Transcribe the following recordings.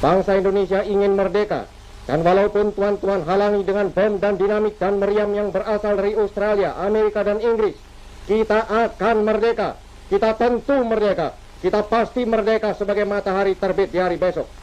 Bangsa Indonesia ingin merdeka, dan walaupun tuan-tuan halangi dengan bom dan dinamit dan meriam yang berasal dari Australia, Amerika, dan Inggris, kita akan merdeka. Kita tentu merdeka. Kita pasti merdeka sebagai matahari terbit di hari besok.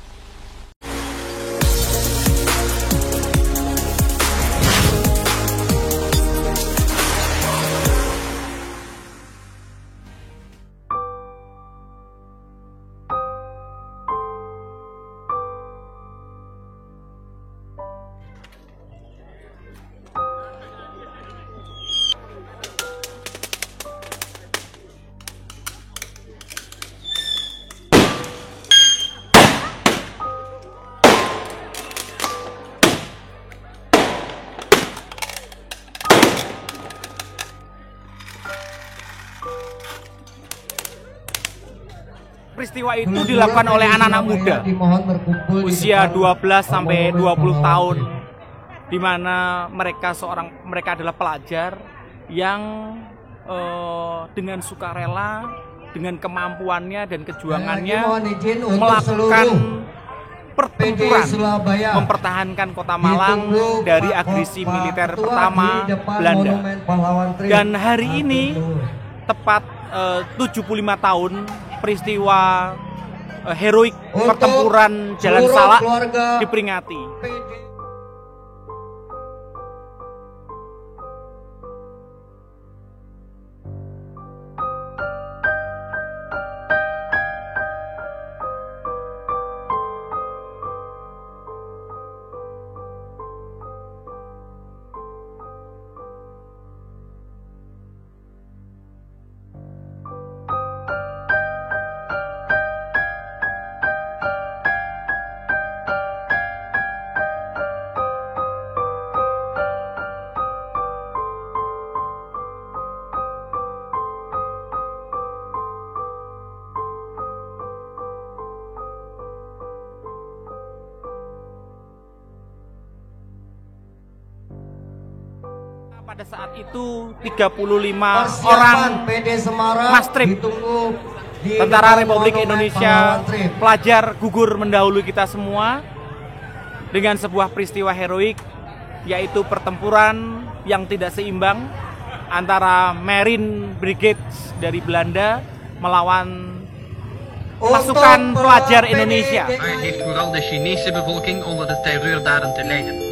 Peristiwa itu dilakukan oleh anak-anak muda usia 12 sampai 20 tahun, di mana mereka adalah pelajar yang dengan sukarela, dengan kemampuannya dan kejuangannya melakukan pertempuran mempertahankan Kota Malang dari agresi militer pertama Belanda. Dan hari ini tepat 75 tahun peristiwa heroik pertempuran Jalan Salak diperingati. Pada saat itu 35 orang Mastrip, Tentara Republik Indonesia, pelajar gugur mendahului kita semua dengan sebuah peristiwa heroik, yaitu pertempuran yang tidak seimbang antara Marine Brigades dari Belanda melawan pasukan pelajar Indonesia. Heeft vooral de Chinese bevolking onder de terreurdaden te lijden.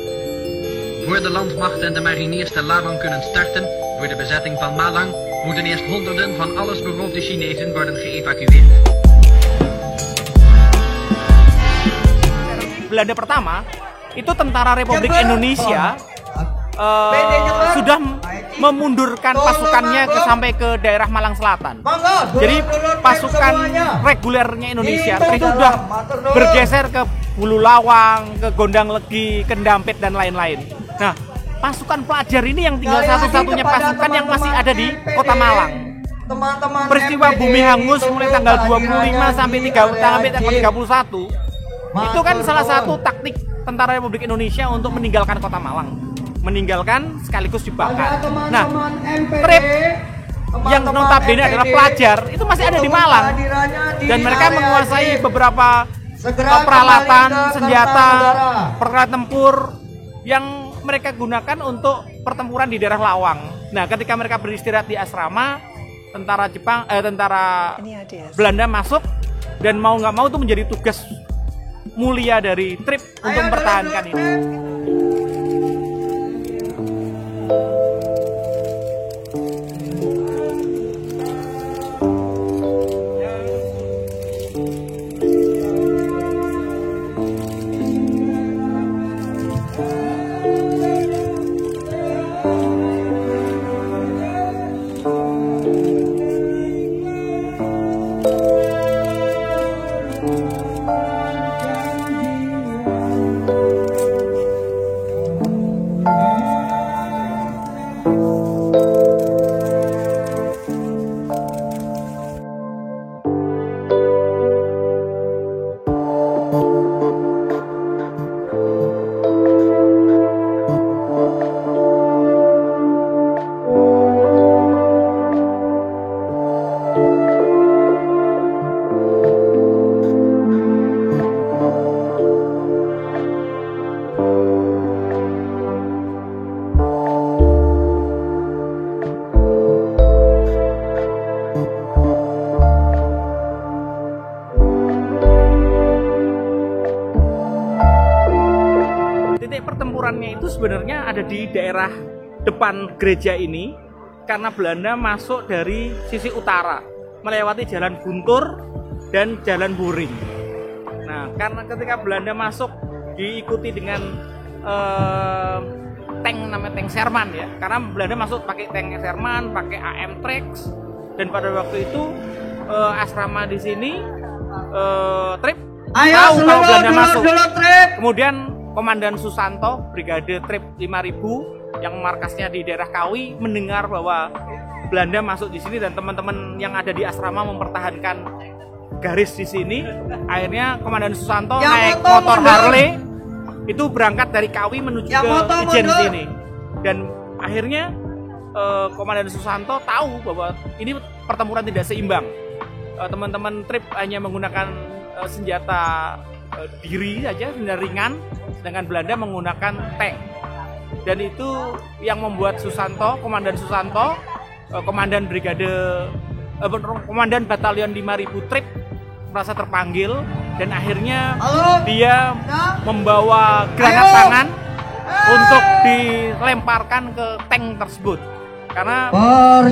Voor de landmacht en de mariniers te Labang kunnen starten voor de bezetting van Malang, moeten eerst honderden van alles beroofde Chinezen worden geëvacueerd. Belanda pertama, itu Tentara Republik Indonesia sudah memundurkan pasukannya sampai ke daerah Malang Selatan. Jadi pasukan regulernya Indonesia itu sudah bergeser ke Bulu Lawang, ke Gondang Legi, ke Ndampit, dan lain-lain. Nah, pasukan pelajar ini yang tinggal satu-satunya pasukan yang masih ada di Kota Malang. Peristiwa bumi hangus mulai tanggal 25 sampai tanggal 31 itu kan salah satu taktik Tentara Republik Indonesia untuk meninggalkan Kota Malang. Meninggalkan sekaligus dibakar. Nah, trip yang notabene adalah pelajar itu masih ada di Malang, dan mereka menguasai beberapa peralatan, senjata, peralatan tempur yang mereka gunakan untuk pertempuran di daerah Lawang. Nah, ketika mereka beristirahat di asrama, tentara Belanda masuk, dan mau nggak mau itu menjadi tugas mulia dari trip untuk mempertahankan ini. pertempurannya itu sebenarnya ada di daerah depan gereja ini, karena Belanda masuk dari sisi utara melewati jalan Guntur dan jalan Buring. Nah, karena ketika Belanda masuk diikuti dengan tank, namanya tank Sherman ya, karena Belanda masuk pakai tank Sherman, pakai AM Trax, dan pada waktu itu asrama di sini Trip tahu kalau Belanda masuk. Kemudian Komandan Susanto Brigade Trip 5000 yang markasnya di daerah Kawi mendengar bahwa Belanda masuk di sini dan teman-teman yang ada di asrama mempertahankan garis di sini. Akhirnya Komandan Susanto naik motor Harley itu berangkat dari Kawi menuju ke Ijen sini. Dan akhirnya Komandan Susanto tahu bahwa ini pertempuran tidak seimbang. Teman-teman Trip hanya menggunakan senjata diri saja, senjata ringan, sedangkan Belanda menggunakan tank. Dan itu yang membuat Susanto, Komandan Susanto, Komandan Batalion 5000 Trip merasa terpanggil, dan akhirnya dia membawa granat tangan untuk dilemparkan ke tank tersebut. Karena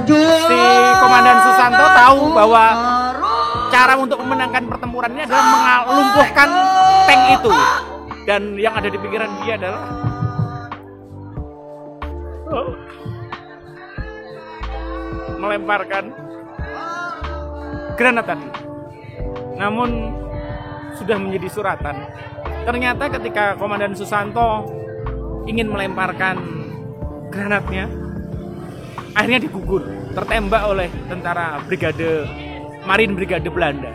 si Komandan Susanto tahu bahwa cara untuk memenangkan pertempuran ini adalah melumpuhkan tank itu. Dan yang ada di pikiran dia adalah melemparkan granat tadi. Namun sudah menjadi suratan. Ternyata ketika Komandan Susanto ingin melemparkan granatnya, akhirnya digugur, tertembak oleh tentara Marin Brigade Belanda.